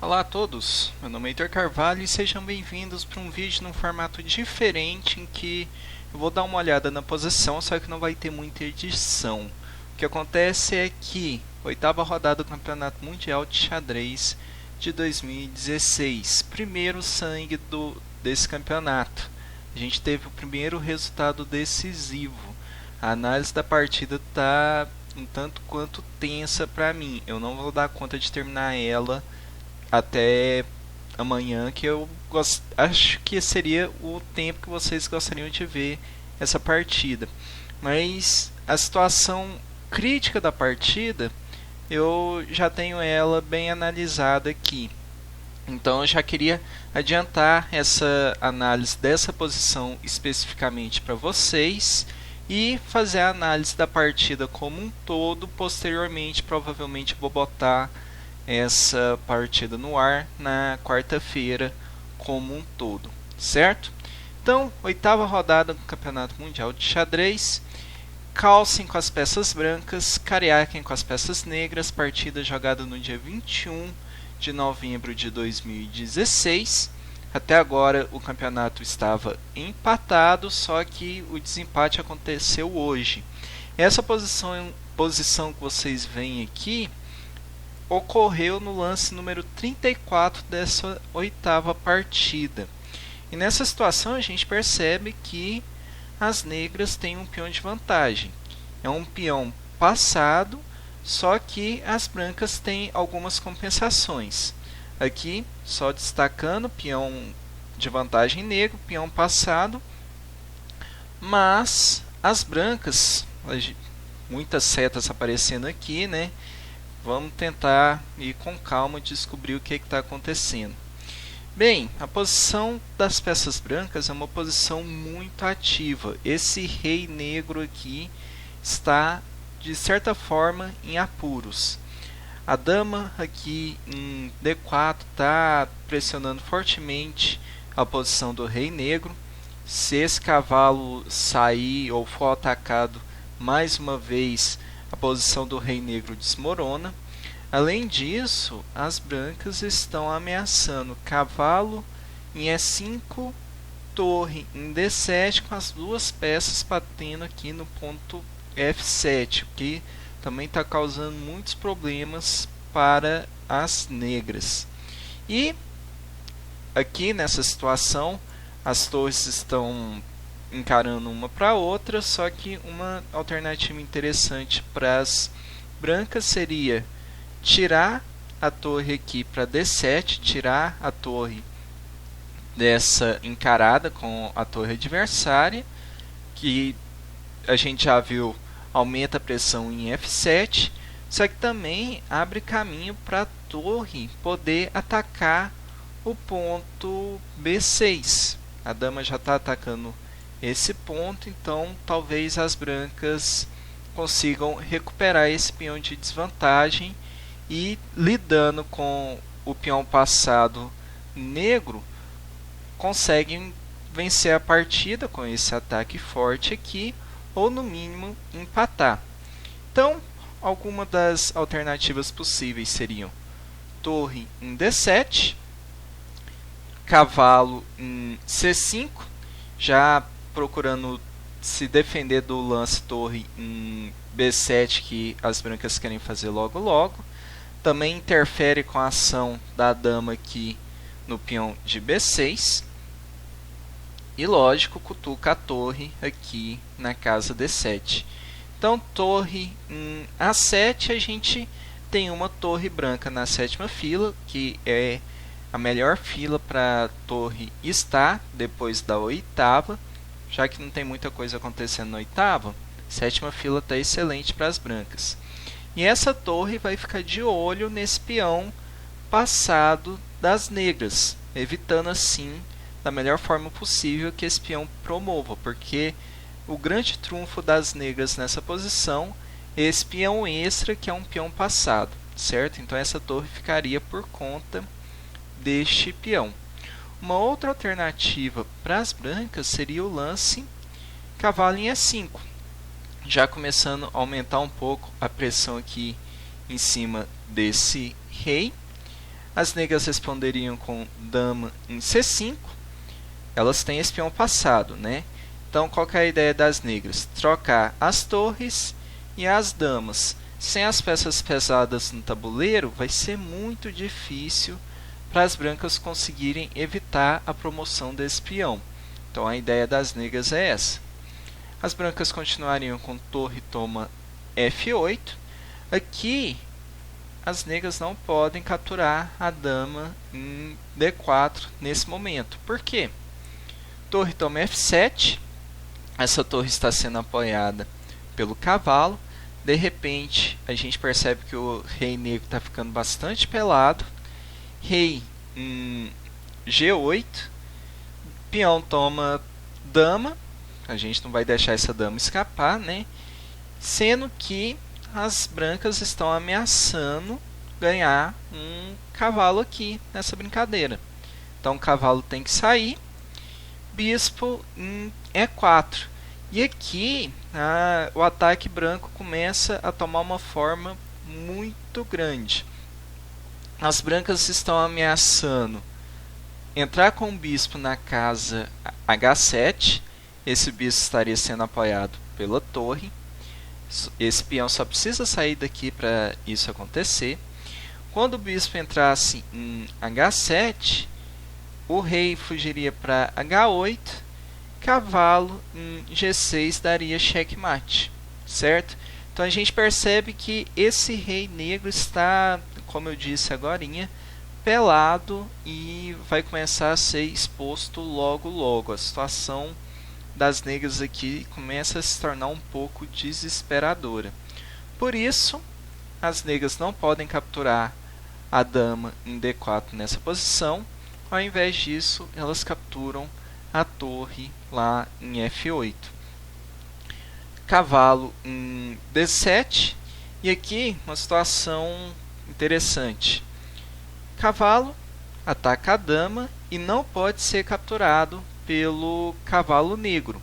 Olá a todos, meu nome é Heitor Carvalho e sejam bem-vindos para um vídeo num formato diferente em que eu vou dar uma olhada na posição, só que não vai ter muita edição. O que acontece é que, oitava rodada do Campeonato Mundial de Xadrez de 2016, primeiro sangue desse campeonato. A gente teve o primeiro resultado decisivo. A análise da partida está um tanto quanto tensa para mim. Eu não vou dar conta de terminar ela até amanhã, que eu acho que seria o tempo que vocês gostariam de ver essa partida. Mas a situação crítica da partida, eu já tenho ela bem analisada aqui. Então eu já queria adiantar essa análise dessa posição especificamente para vocês e fazer a análise da partida como um todo. Posteriormente, provavelmente vou botar essa partida no ar na quarta-feira como um todo, certo? Então, oitava rodada do Campeonato Mundial de Xadrez. Calcem com as peças brancas, Cariaquem com as peças negras. Partida jogada no dia 21 de novembro de 2016. Até agora o campeonato estava empatado, só que o desempate aconteceu hoje. Essa posição que vocês veem aqui ocorreu no lance número 34 dessa oitava partida. E nessa situação a gente percebe que as negras têm um peão de vantagem. É um peão passado, só que as brancas têm algumas compensações. Aqui, só destacando, peão de vantagem negro, peão passado, mas as brancas, muitas setas aparecendo aqui, né? Vamos tentar ir com calma e descobrir o que está acontecendo. Bem, a posição das peças brancas é uma posição muito ativa. Esse rei negro aqui está, de certa forma, em apuros. A dama aqui em D4 está pressionando fortemente a posição do rei negro. Se esse cavalo sair ou for atacado mais uma vez, a posição do rei negro desmorona. Além disso, as brancas estão ameaçando cavalo em E5, torre em D7, com as duas peças batendo aqui no ponto F7, o que também está causando muitos problemas para as negras. E aqui nessa situação, as torres estão encarando uma para a outra, só que uma alternativa interessante para as brancas seria tirar a torre aqui para D7, tirar a torre dessa encarada com a torre adversária, que a gente já viu aumenta a pressão em F7, só que também abre caminho para a torre poder atacar o ponto B6. A dama já está atacando esse ponto, então talvez as brancas consigam recuperar esse peão de desvantagem e, lidando com o peão passado negro, conseguem vencer a partida com esse ataque forte aqui, ou no mínimo empatar. Então, algumas das alternativas possíveis seriam torre em D7, cavalo em C5, já procurando se defender do lance torre em B7 que as brancas querem fazer logo logo. Também interfere com a ação da dama aqui no peão de B6. E lógico, cutuca a torre aqui na casa D7. Então, torre em A7, a gente tem uma torre branca na sétima fila, que é a melhor fila para a torre estar depois da oitava. Já que não tem muita coisa acontecendo na oitava, a sétima fila está excelente para as brancas. E essa torre vai ficar de olho nesse peão passado das negras, evitando assim, da melhor forma possível, que esse peão promova, porque o grande trunfo das negras nessa posição é esse peão extra, que é um peão passado, certo? Então essa torre ficaria por conta deste peão. Uma outra alternativa para as brancas seria o lance cavalo em E5, já começando a aumentar um pouco a pressão aqui em cima desse rei. As negras responderiam com dama em C5. Elas têm esse peão passado, né? Então, qual que é a ideia das negras? Trocar as torres e as damas. Sem as peças pesadas no tabuleiro, vai ser muito difícil para as brancas conseguirem evitar a promoção desse peão. Então, a ideia das negras é essa. As brancas continuariam com torre toma F8. Aqui, as negras não podem capturar a dama em D4 nesse momento. Por quê? Torre toma F7. Essa torre está sendo apoiada pelo cavalo. De repente, a gente percebe que o rei negro está ficando bastante pelado. Rei em G8. Peão toma dama. A gente não vai deixar essa dama escapar, né? Sendo que as brancas estão ameaçando ganhar um cavalo aqui nessa brincadeira. Então o cavalo tem que sair. Bispo em E4. E aqui o ataque branco começa a tomar uma forma muito grande. As brancas estão ameaçando entrar com o bispo na casa H7. Esse bispo estaria sendo apoiado pela torre. Esse peão só precisa sair daqui para isso acontecer. Quando o bispo entrasse em H7, o rei fugiria para H8, cavalo em G6 daria checkmate, certo? Então a gente percebe que esse rei negro está, como eu disse agorinha, pelado e vai começar a ser exposto logo logo. A situação das negras aqui começa a se tornar um pouco desesperadora. Por isso, as negras não podem capturar a dama em D4 nessa posição. Ao invés disso, elas capturam a torre lá em F8. Cavalo em D7. E aqui uma situação interessante. Cavalo ataca a dama e não pode ser capturado pelo cavalo negro,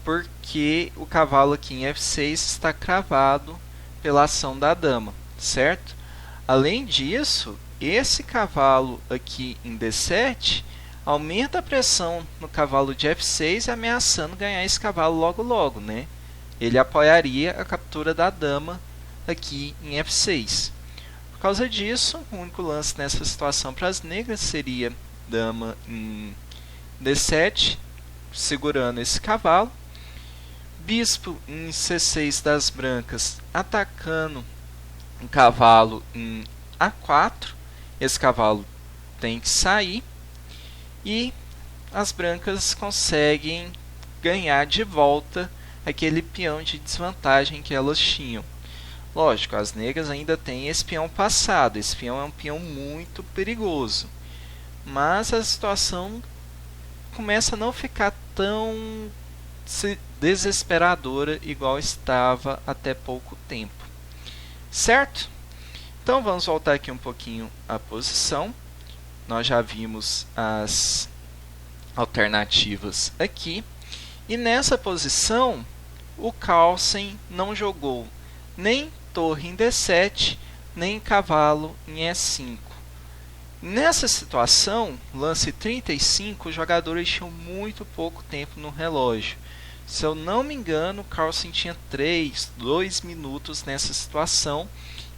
porque o cavalo aqui em F6 está cravado pela ação da dama, certo? Além disso, esse cavalo aqui em D7 aumenta a pressão no cavalo de F6, ameaçando ganhar esse cavalo logo logo, né? Ele apoiaria a captura da dama aqui em F6. Por causa disso, o único lance nessa situação para as negras seria dama em D7, segurando esse cavalo. Bispo em C6 das brancas, atacando um cavalo em A4. Esse cavalo tem que sair. E as brancas conseguem ganhar de volta aquele peão de desvantagem que elas tinham. Lógico, as negras ainda têm esse peão passado. Esse peão é um peão muito perigoso. Mas a situação começa a não ficar tão desesperadora igual estava até pouco tempo. Certo? Então vamos voltar aqui um pouquinho à posição. Nós já vimos as alternativas aqui. E nessa posição, o Carlsen não jogou nem torre em D7, nem cavalo em E5. Nessa situação, lance 35, os jogadores tinham muito pouco tempo no relógio. Se eu não me engano, o Carlsen tinha 2 minutos nessa situação.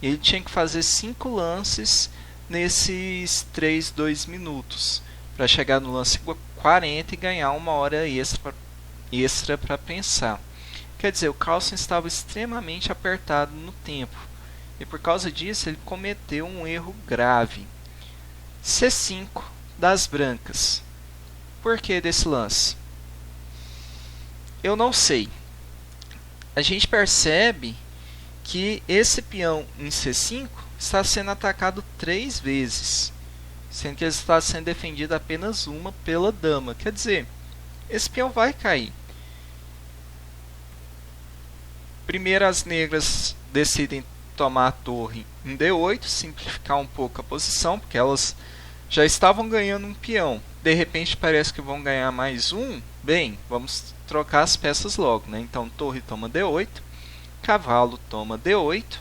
E ele tinha que fazer 5 lances nesses 2 minutos. Para chegar no lance 40 e ganhar 1 hora extra para pensar. Quer dizer, o Carlsen estava extremamente apertado no tempo. E por causa disso, ele cometeu um erro grave. C5 das brancas. Por que desse lance? Eu não sei. A gente percebe que esse peão em C5 está sendo atacado 3 vezes, sendo que ele está sendo defendido apenas uma pela dama. Quer dizer, esse peão vai cair. Primeiro as negras decidem tomar a torre em D8, simplificar um pouco a posição, porque elas já estavam ganhando um peão. De repente parece que vão ganhar mais um. Bem, vamos trocar as peças logo, né? Então torre toma D8, cavalo toma D8,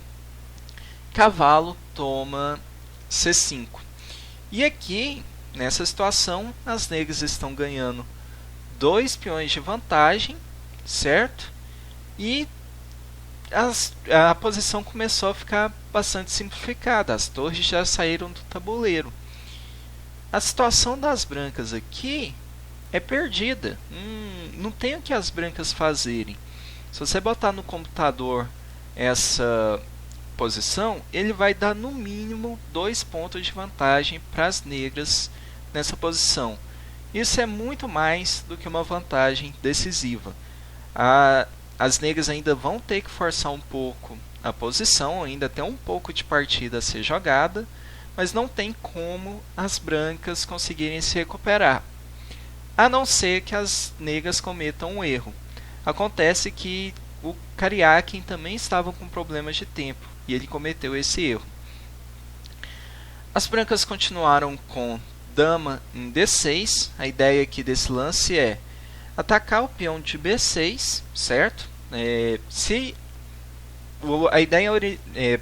cavalo toma C5. E aqui, nessa situação, as negras estão ganhando 2 peões de vantagem, certo? E a posição começou a ficar bastante simplificada, as torres já saíram do tabuleiro. A situação das brancas aqui é perdida, não tem o que as brancas fazerem. Se você botar no computador essa posição, ele vai dar no mínimo 2 pontos de vantagem para as negras nessa posição. Isso é muito mais do que uma vantagem decisiva. As negras ainda vão ter que forçar um pouco a posição, ainda tem um pouco de partida a ser jogada, mas não tem como as brancas conseguirem se recuperar, a não ser que as negras cometam um erro. Acontece que o Karyakin também estava com problemas de tempo e ele cometeu esse erro. As brancas continuaram com dama em D6. A ideia aqui desse lance é atacar o peão de B6, certo? A ideia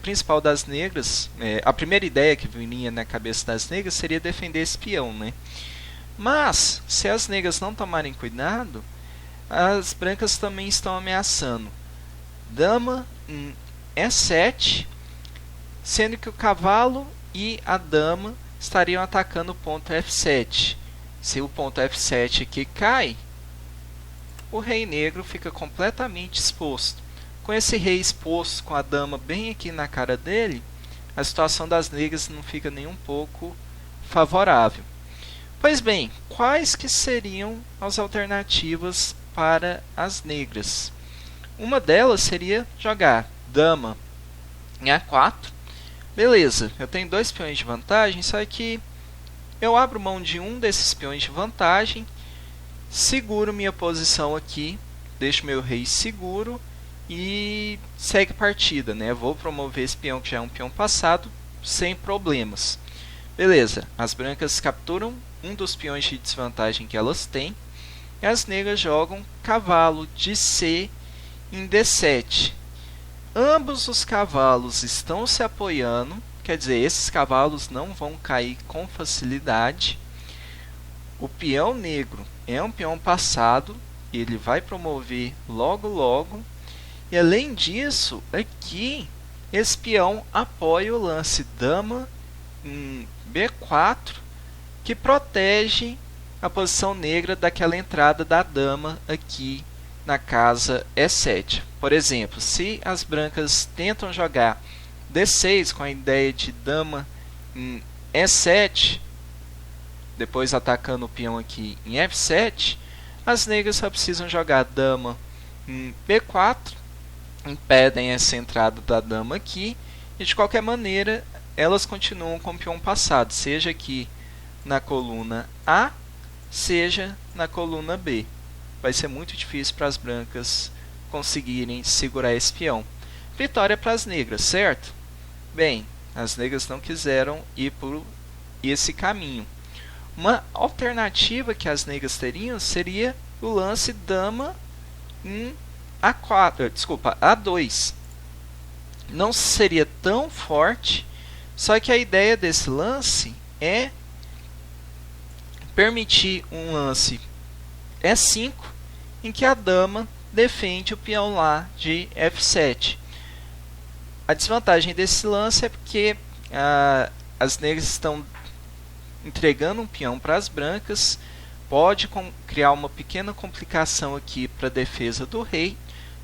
principal das negras, a primeira ideia que vinha na cabeça das negras seria defender esse peão, né? Mas, se as negras não tomarem cuidado, as brancas também estão ameaçando dama em E7, sendo que o cavalo e a dama estariam atacando o ponto F7. Se o ponto F7 aqui cai, o rei negro fica completamente exposto. Com esse rei exposto, com a dama bem aqui na cara dele, a situação das negras não fica nem um pouco favorável. Pois bem, quais que seriam as alternativas para as negras? Uma delas seria jogar dama em A4. Beleza, eu tenho 2 peões de vantagem, só que eu abro mão de um desses peões de vantagem, seguro minha posição aqui, deixo meu rei seguro e segue a partida, né? Vou promover esse peão que já é um peão passado sem problemas. Beleza, as brancas capturam um dos peões de desvantagem que elas têm e as negras jogam cavalo de C em D7. Ambos os cavalos estão se apoiando, quer dizer, esses cavalos não vão cair com facilidade. O peão negro é um peão passado, ele vai promover logo logo. E além disso, aqui esse peão apoia o lance dama em B4, que protege a posição negra daquela entrada da dama aqui na casa E7. Por exemplo, se as brancas tentam jogar D6 com a ideia de dama em E7, depois atacando o peão aqui em F7, as negras só precisam jogar dama em B4, impedem essa entrada da dama aqui, e de qualquer maneira elas continuam com o peão passado, seja aqui na coluna A, seja na coluna B. Vai ser muito difícil para as brancas conseguirem segurar esse peão. Vitória para as negras, certo? Bem, as negras não quiseram ir por esse caminho. Uma alternativa que as negras teriam seria o lance dama em A4, desculpa, A2. Não seria tão forte, só que a ideia desse lance é permitir um lance E5 em que a dama defende o peão lá de F7. A desvantagem desse lance é porque as negras estão entregando um peão para as brancas, pode criar uma pequena complicação aqui para a defesa do rei,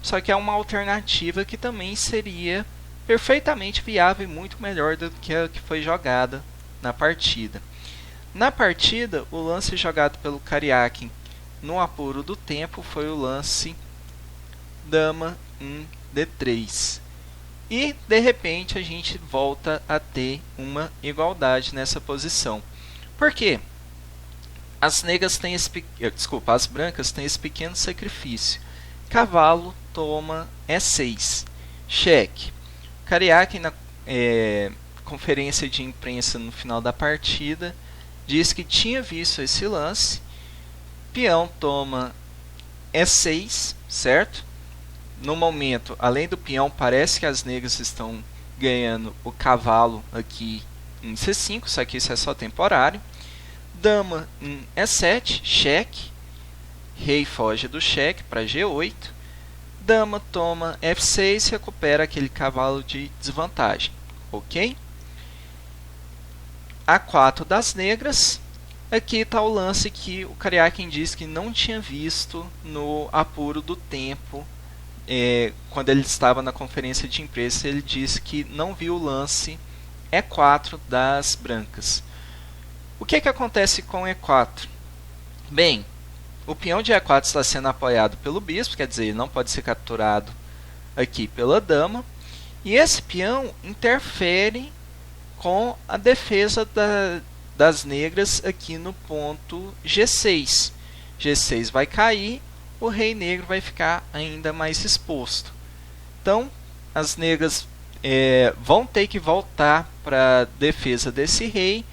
só que é uma alternativa que também seria perfeitamente viável e muito melhor do que a que foi jogada na partida. Na partida, o lance jogado pelo Karyakin no apuro do tempo foi o lance dama em D3. E, de repente, a gente volta a ter uma igualdade nessa posição. Por quê? As brancas têm esse pequeno sacrifício. Cavalo toma E6. Cheque. Karyakin, na conferência de imprensa no final da partida, diz que tinha visto esse lance. Peão toma E6, certo? No momento, além do peão, parece que as negras estão ganhando o cavalo aqui em C5, só que isso é só temporário. Dama em E7, cheque. Rei foge do cheque para G8. Dama toma F6, recupera aquele cavalo de desvantagem. Ok? A4 das negras. Aqui está o lance que o Karjakin disse que não tinha visto no apuro do tempo. Quando ele estava na conferência de imprensa, ele disse que não viu o lance E4 das brancas. O que acontece com E4? Bem, o peão de E4 está sendo apoiado pelo bispo, quer dizer, ele não pode ser capturado aqui pela dama. E esse peão interfere com a defesa das negras aqui no ponto G6. G6 vai cair, o rei negro vai ficar ainda mais exposto. Então, as negras vão ter que voltar para a defesa desse rei,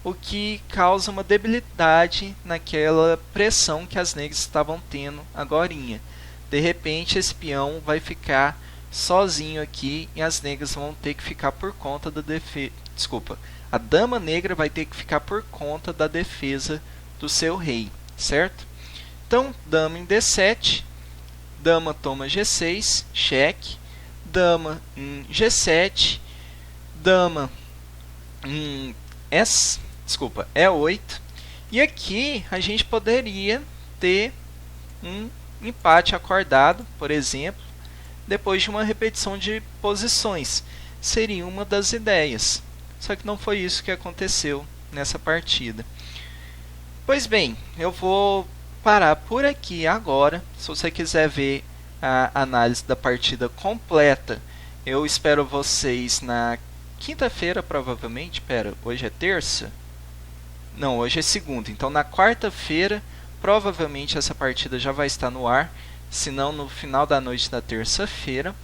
o que causa uma debilidade naquela pressão que as negras estavam tendo agorinha. De repente, esse peão vai ficar sozinho aqui e as negras vão ter que ficar por conta da defesa. Desculpa, a dama negra vai ter que ficar por conta da defesa do seu rei, certo? Então, dama em D7, dama toma G6, cheque, dama em G7, dama em E8, e aqui a gente poderia ter um empate acordado, por exemplo, depois de uma repetição de posições. Seria uma das ideias. Só que não foi isso que aconteceu nessa partida. Pois bem, eu vou parar por aqui agora. Se você quiser ver a análise da partida completa, eu espero vocês na quinta-feira, provavelmente. Hoje é terça? Não, hoje é segunda. Então, na quarta-feira, provavelmente essa partida já vai estar no ar. Se não, no final da noite da terça-feira.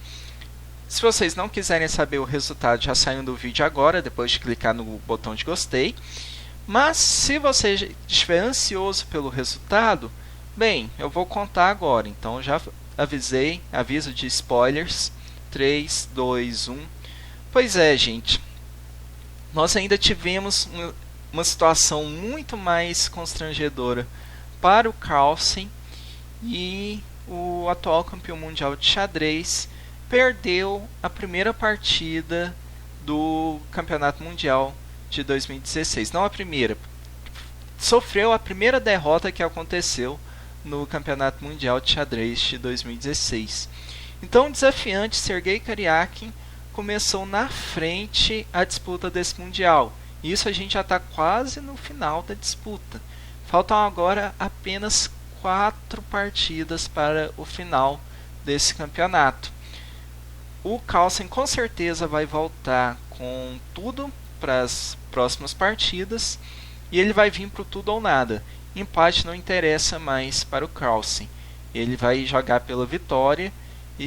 Se vocês não quiserem saber o resultado, já saiu do vídeo agora, depois de clicar no botão de gostei. Mas, se você estiver ansioso pelo resultado, bem, eu vou contar agora. Então, já avisei, aviso de spoilers. 3, 2, 1. Pois é, gente. Nós ainda tivemos uma situação muito mais constrangedora para o Carlsen, e o atual campeão mundial de xadrez perdeu a primeira partida do Campeonato Mundial de 2016. Não a primeira. Sofreu a primeira derrota que aconteceu no Campeonato Mundial de Xadrez de 2016. Então o desafiante Sergei Karjakin começou na frente a disputa desse Mundial. Isso a gente já está quase no final da disputa. Faltam agora apenas 4 partidas para o final desse campeonato. O Carlsen com certeza vai voltar com tudo para as próximas partidas e ele vai vir para o tudo ou nada. Empate não interessa mais para o Carlsen. Ele vai jogar pela vitória e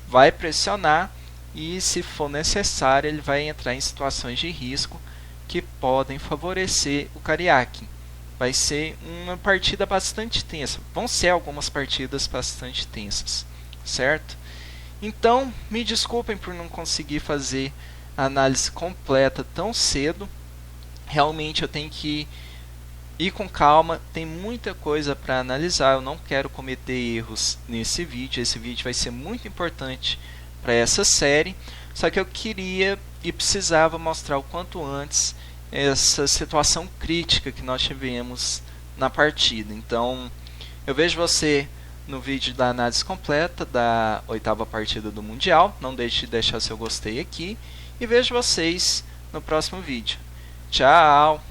vai pressionar, e se for necessário ele vai entrar em situações de risco que podem favorecer o Karjakin. Vai ser uma partida bastante tensa. Vão ser algumas partidas bastante tensas, certo? Então, me desculpem por não conseguir fazer a análise completa tão cedo. Realmente eu tenho que ir com calma. Tem muita coisa para analisar. Eu não quero cometer erros nesse vídeo. Esse vídeo vai ser muito importante para essa série. Só que eu queria e precisava mostrar o quanto antes essa situação crítica que nós tivemos na partida. Então, eu vejo você no vídeo da análise completa da 8ª partida do Mundial. Não deixe de deixar seu gostei aqui. E vejo vocês no próximo vídeo. Tchau!